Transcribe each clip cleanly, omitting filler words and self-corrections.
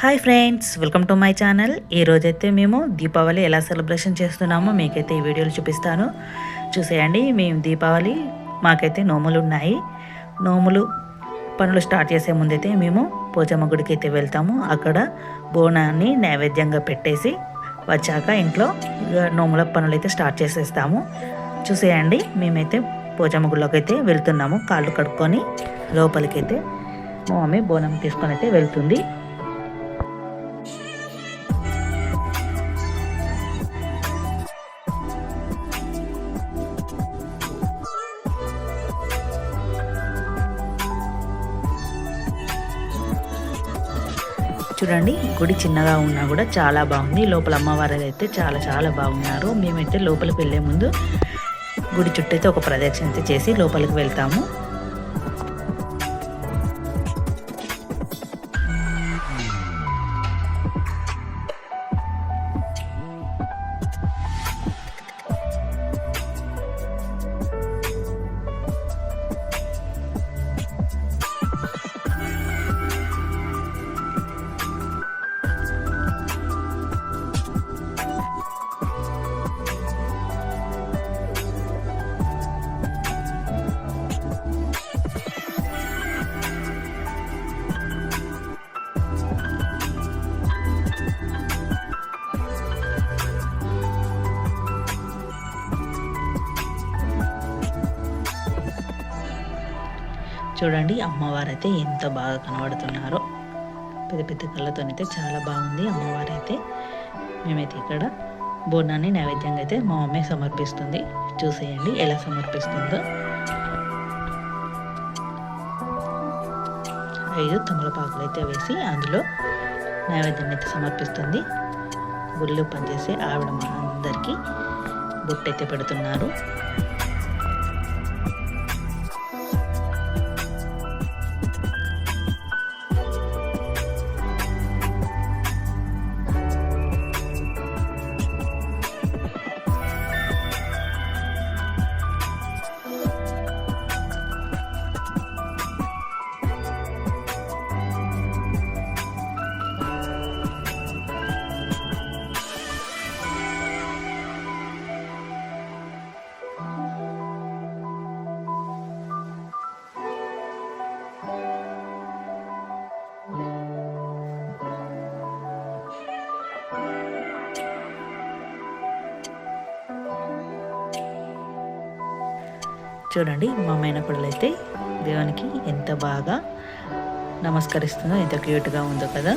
Hi friends, welcome to my channel. ఈరోజైతే మేము దీపావళి ఎలా సెలబ్రేషన్ చేస్తున్నామో మీకైతే ఈ వీడియోలో చూపిస్తాను. చూసేయండి. మేము దీపావళి మాకైతే నోములు ఉన్నాయి. నోములు పనులు స్టార్ట్ చేసే ముందైతే మేము పోచమ్మ గుడికి అయితే వెళ్తాము. అక్కడ బోనాన్ని నైవేద్యంగా పెట్టేసి వచ్చాక ఇంట్లో నోముల పనులు అయితే స్టార్ట్ చేసేస్తాము. చూసేయండి. మేమైతే పోచమ్మ గుడిలోకి అయితే వెళ్తున్నాము. కాళ్ళు కడుక్కొని లోపలికైతే మా మమ్మీ బోనం తీసుకొని అయితే వెళ్తుంది. చూడండి, గుడి చిన్నగా ఉన్నా కూడా చాలా బాగుంది. లోపల అమ్మవారు అయితే చాలా చాలా బాగున్నారు. మేమైతే లోపలికి వెళ్ళే ముందు గుడి చుట్టూ అయితే ఒక ప్రదక్షిణ అయితే చేసి లోపలికి వెళ్తాము. చూడండి, అమ్మవారైతే ఎంత బాగా కనబడుతున్నారో. పెద్ద పెద్ద కళ్ళతోనైతే చాలా బాగుంది అమ్మవారైతే. మేమైతే ఇక్కడ బోనాన్ని నైవేద్యంగా అయితే మా మమ్మీ సమర్పిస్తుంది. చూసేయండి ఎలా సమర్పిస్తుందో. 5 తమలపాకులు అయితే వేసి అందులో నైవేద్యం అయితే సమర్పిస్తుంది. గుళ్ళు పనిచేసి ఆవిడ మా అందరికీ బొట్టయితే పెడుతున్నారు. చూడండి, మా మేనకోడలు అయితే దేవునికి ఎంత బాగా నమస్కరిస్తుందో, ఎంత క్యూట్గా ఉందో కదా.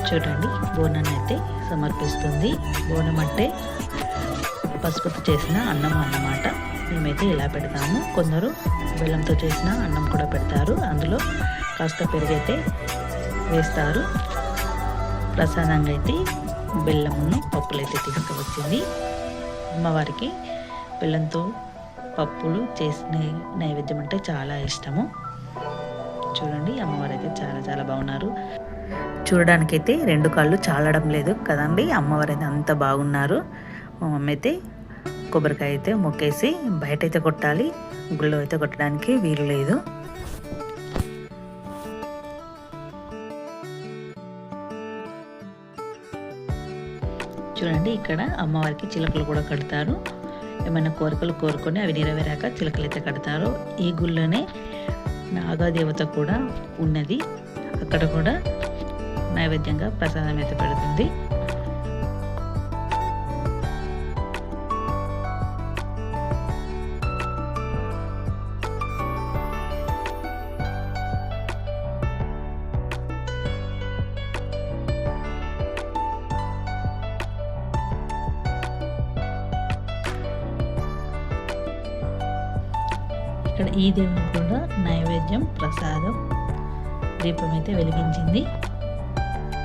చూడండి, బోనాన్ని అయితే సమర్పిస్తుంది. బోనం అంటే పసుపుతో చేసిన అన్నం అన్నమాట. మేమైతే ఇలా పెడతాము. కొందరు బెల్లంతో చేసిన అన్నం కూడా పెడతారు. అందులో కాస్త పెరుగైతే వేస్తారు. ప్రసాదంగా అయితే బెల్లమును పప్పులు అయితే తీసుకువచ్చింది. అమ్మవారికి బెల్లంతో పప్పులు చేసిన నైవేద్యం అంటే చాలా ఇష్టము. చూడండి, అమ్మవారు అయితే చాలా చాలా బాగున్నారు. చూడడానికైతే 2 కాళ్ళు చాలడం లేదు కదండి. అమ్మవారు అయితే అంత బాగున్నారు. మా మమ్మీ అయితే కొబ్బరికాయ అయితే మొక్కేసి బయట అయితే కొట్టాలి, గుళ్ళో అయితే కొట్టడానికి వీలు లేదు. చూడండి, ఇక్కడ అమ్మవారికి చిలకలు కూడా కడతారు. ఏమైనా కోరికలు కోరుకొని అవి నెరవేరాక చిలకలు అయితే కడతారు. ఈ గుళ్ళోనే నాగాదేవత కూడా ఉన్నది. అక్కడ కూడా నైవేద్యంగా ప్రసాదం అయితే పెడుతుంది. ఇక్కడ ఈ దేవుని కూడా నైవేద్యం ప్రసాదం దీపం అయితే వెలిగించింది.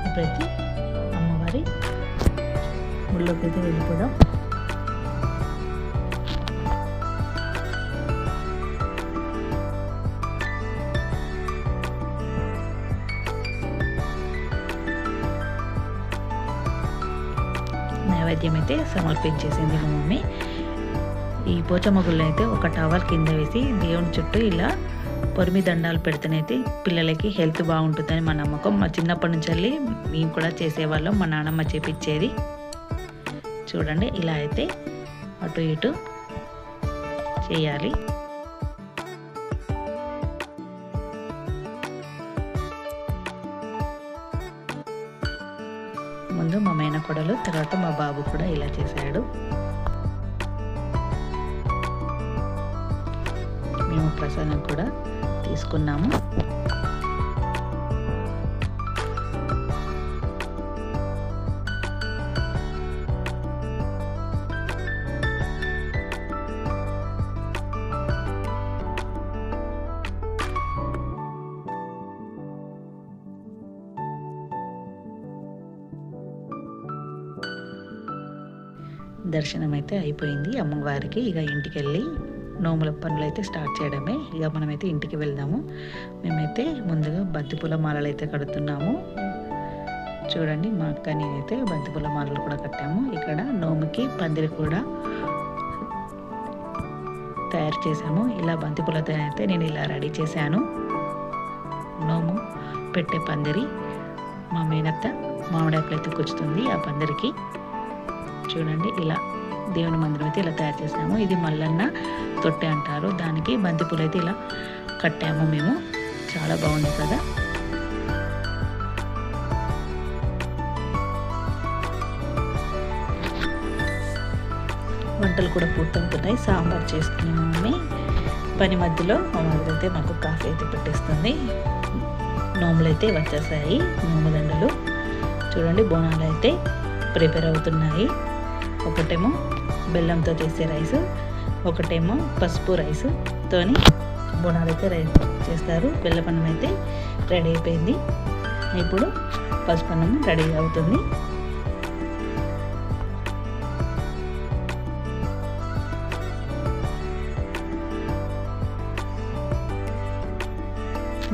ఇప్పుడైతే అమ్మవారి గుళ్ళోకి అయితే వెళ్ళిపోదాం. నైవేద్యం అయితే సమర్పించేసింది మా మమ్మీ. ఈ పోచమ్మ గుళ్ళు అయితే ఒక టవల్ కింద వేసి దేవుని చుట్టూ ఇలా పొరిమి దండాలు పెడితేనైతే పిల్లలకి హెల్త్ బాగుంటుందని మా నమ్మకం. మా చిన్నప్పటి నుంచి వెళ్ళి మేము కూడా చేసేవాళ్ళం, మా నాన్నమ్మ చేపించేది. చూడండి ఇలా అయితే అటు ఇటు చేయాలి. ముందు మా మేనకోడలు, తర్వాత మా బాబు కూడా ఇలా చేశాడు. మేము ప్రసాదం కూడా తీసుకున్నాము. దర్శనం అయితే అయిపోయింది అమ్మవారికి. ఇక ఇంటికి వెళ్ళి నోముల పనులు అయితే స్టార్ట్ చేయడమే. ఇక మనమైతే ఇంటికి వెళ్దాము. మేమైతే ముందుగా బంతిపూల మాలలు అయితే కడుతున్నాము. చూడండి మా అక్క నేనైతే బంతిపూల మాలలు కూడా కట్టాము. ఇక్కడ నోముకి పందిరి కూడా తయారు చేశాము. ఇలా బంతిపూలతో అయితే నేను ఇలా రెడీ చేశాను. నోము పెట్టే పందిరి మా మేనత్త మామిడాకులు అయితే కూర్చుతుంది ఆ పందిరికి. చూడండి ఇలా దేవుని మందిరం అయితే ఇలా తయారు చేసాము. ఇది మల్లన్న తొట్టె అంటారు. దానికి బంతిపూలు అయితే ఇలా కట్టాము మేము. చాలా బాగుంది కదా. వంటలు కూడా పూర్తవుతున్నాయి. సాంబార్ చేస్తున్నాము మమ్మీ. పని మధ్యలో మా మదర్ అయితే మాకు కాఫీ అయితే పెట్టేస్తుంది. నోములు అయితే వచ్చేసాయి, నోము దండలు. చూడండి బోనాలు అయితే ప్రిపేర్ అవుతున్నాయి. ఒకటేమో బెల్లంతో చేసే రైస్, ఒకటేమో పసుపు రైస్ తోని బోనాలు అయితే చేస్తారు. బెల్లపన్నం అయితే రెడీ అయిపోయింది. ఇప్పుడు పసుపన్నం రెడీ అవుతుంది.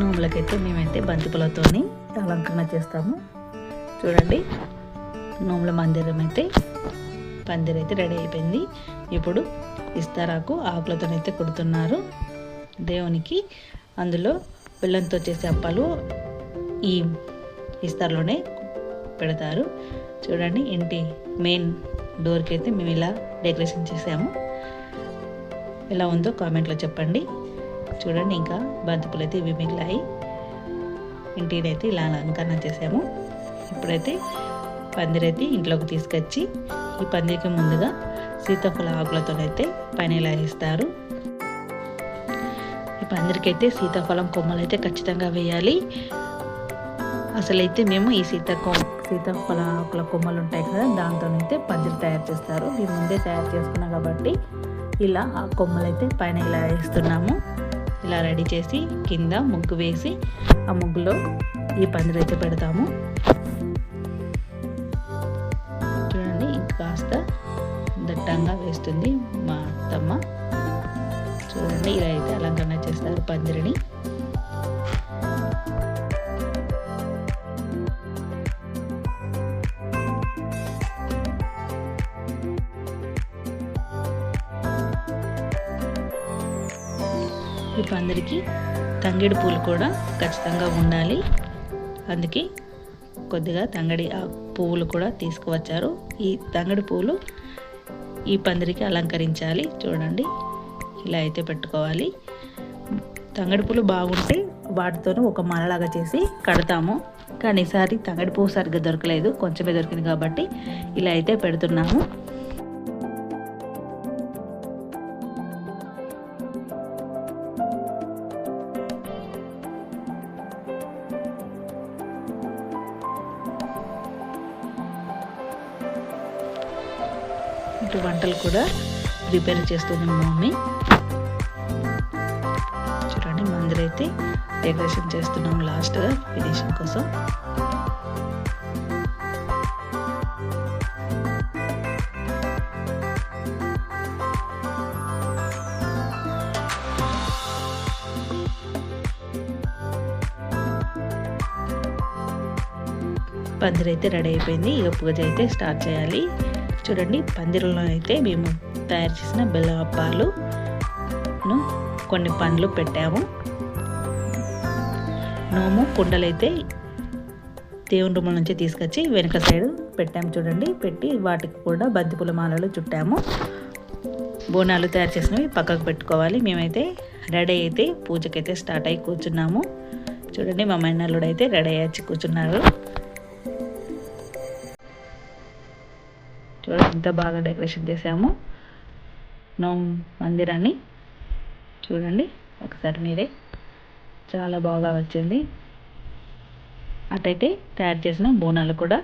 నోములకైతే మేమైతే బంతిపూలతోని అలంకరణ చేస్తాము. చూడండి నోముల మందిరం అయితే పందిరైతే రెడీ అయిపోయింది. ఇప్పుడు ఇస్తారాకు ఆకులతోనైతే కుడుతున్నారు దేవునికి. అందులో బెల్లంతో చేసే అప్పాలు ఈ ఇస్తార్లోనే పెడతారు. చూడండి ఇంటి మెయిన్ డోర్కి అయితే మేము ఇలా డెకరేషన్ చేసాము. ఎలా ఉందో కామెంట్లో చెప్పండి. చూడండి ఇంకా బంతిపూలు అయితే ఇవి మిగిలాయి. ఇంటిని అయితే ఇలా అలంకరణ చేసాము. ఇప్పుడైతే పందిరైతే ఇంట్లోకి తీసుకొచ్చి ఈ పందిరికి ముందుగా సీతాఫల ఆకులతోనైతే పైన ఇలా వేస్తారు. ఈ పందిరికైతే సీతాఫలం కొమ్మలు అయితే ఖచ్చితంగా వేయాలి. అసలైతే మేము ఈ సీతాఫల ఆకుల కొమ్మలు ఉంటాయి కదా, దాంతోనైతే పందిరి తయారు చేస్తారు. మేము ముందే తయారు చేసుకున్నాం కాబట్టి ఇలా ఆ కొమ్మలు అయితే పైన ఇలా వేస్తున్నాము. ఇలా రెడీ చేసి కింద ముగ్గు వేసి ఆ ముగ్గులో ఈ పందిరి అయితే పెడతాము. చూడండి కాస్త దట్టంగా వేస్తుంది మా అత్తమ్మ. చూడండి ఇలా అయితే అలంకరణ చేస్తారు పందిరిని. ఈ పందిరికి తంగేడు పూలు కూడా ఖచ్చితంగా ఉండాలి. అందుకే కొద్దిగా తంగడి పువ్వులు కూడా తీసుకువచ్చారు. ఈ తంగడి పువ్వులు ఈ పందిరికి అలంకరించాలి. చూడండి ఇలా అయితే పెట్టుకోవాలి. తంగడి పూలు బాగుంటే వాటితోనూ ఒక మాలలాగా చేసి కడతాము. కానీ ఈసారి తంగడి పువ్వు సరిగ్గా దొరకలేదు, కొంచెమే దొరికింది కాబట్టి ఇలా అయితే పెడుతున్నాము. ఇటు వంటలు కూడా ప్రిపేర్ చేస్తుంది మా మమ్మీ. చూడండి అయితే డెకరేషన్ చేస్తున్నాం లాస్ట్గా ఫినిషింగ్ కోసం. పందిరి అయితే రెడీ అయిపోయింది. ఇక పూజ అయితే స్టార్ట్ చేయాలి. చూడండి, పందిరిలో అయితే మేము తయారు చేసిన బెల్లం అప్పాలు కొన్ని పండ్లు పెట్టాము. నోము కుండలైతే దేవుని రూముల నుంచి తీసుకొచ్చి వెనక సైడ్ పెట్టాము. చూడండి, పెట్టి వాటికి కూడా బంతిపూల మాలలు చుట్టాము. బోనాలు తయారు చేసినవి పక్కకు పెట్టుకోవాలి. మేమైతే రెడీ అయితే పూజకైతే స్టార్ట్ అయ్యి కూర్చున్నాము. చూడండి, మా మైనల్లుడు అయితే రెడీ అయ్యి కూర్చున్నారు. చూడండి, ఎంత బాగా డెకరేషన్ చేసాము నోము మందిరాన్ని. చూడండి ఒకసారి మీరే, చాలా బాగా వచ్చింది. అటైతే తయారు చేసిన బోనాలు కూడా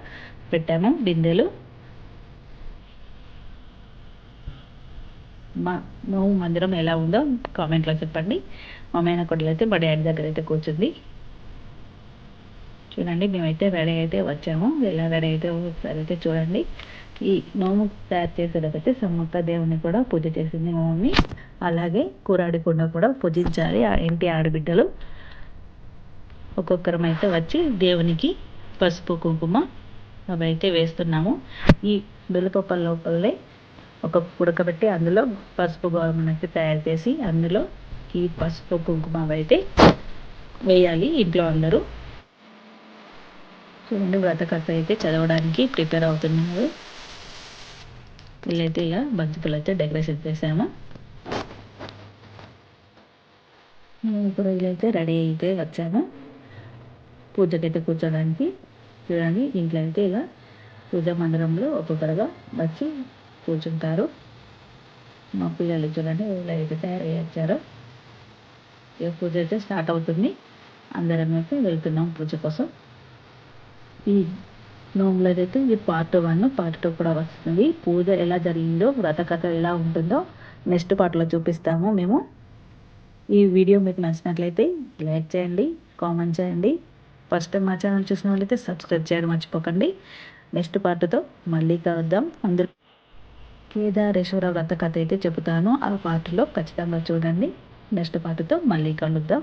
పెట్టాము, బిందెలు. మా నోము మందిరం ఎలా ఉందో కామెంట్లో చెప్పండి. మా మేనకోడలు అయితే మా డాడీ దగ్గర అయితే కూర్చుంది. చూడండి, మేమైతే రెడీ అయితే వచ్చాము. ఎలా రెడీ అయితే ఒకసారి అయితే చూడండి. ఈ నోము తయారు చేసేటైతే సమ్మక్క దేవుని కూడా పూజ చేసింది మా మమ్మీ. అలాగే కూరాడి కుండ కూడా పూజించాలి ఆ ఇంటి ఆడబిడ్డలు. ఒక్కొక్కరం అయితే వచ్చి దేవునికి పసుపు కుంకుమ అవి అయితే వేస్తున్నాము. ఈ బెల్లపప్పల లోపలే ఒక ఉడకబెట్టి అందులో పసుపు గోధుమను అయితే తయారు చేసి అందులో ఈ పసుపు కుంకుమ అవి అయితే వేయాలి ఇంట్లో అందరూ. చూడండి, వ్రతకథ అయితే చదవడానికి ప్రిపేర్ అవుతున్నారు. వీళ్ళైతే ఇక బంతిపూలు అయితే డెకరేషన్ చేసాము. ఇప్పుడు వీళ్ళైతే రెడీ అయితే వచ్చాము పూజకైతే కూర్చోడానికి. చూడండి, ఇంట్లో అయితే ఇలా పూజా మందిరంలో ఒక్కొక్కరుగా వచ్చి కూర్చుంటారు. మా పిల్లలు చూడండి ఇలా అయితే తయారయ్యి వచ్చారు. ఇక పూజ అయితే స్టార్ట్ అవుతుంది. అందరం అయితే వెళ్తున్నాం పూజ కోసం. ఈ నోములో అయితే ఇది పార్ట్ 1, పార్ట్ 2 కూడా వస్తుంది. పూజ ఎలా జరిగిందో, వ్రతకథ ఎలా ఉంటుందో నెక్స్ట్ పార్ట్లో చూపిస్తాము మేము. ఈ వీడియో మీకు నచ్చినట్లయితే లైక్ చేయండి, కామెంట్ చేయండి. ఫస్ట్ టైం మా ఛానల్ చూసిన వాళ్ళైతే సబ్స్క్రైబ్ చేయడం మర్చిపోకండి. నెక్స్ట్ పార్ట్తో మళ్ళీ కలుద్దాం. అందరూ కేదారేశ్వర వ్రతకథ అయితే చెబుతాను. ఆ పార్ట్లో ఖచ్చితంగా చూడండి. నెక్స్ట్ పార్ట్తో మళ్ళీ కలుద్దాం.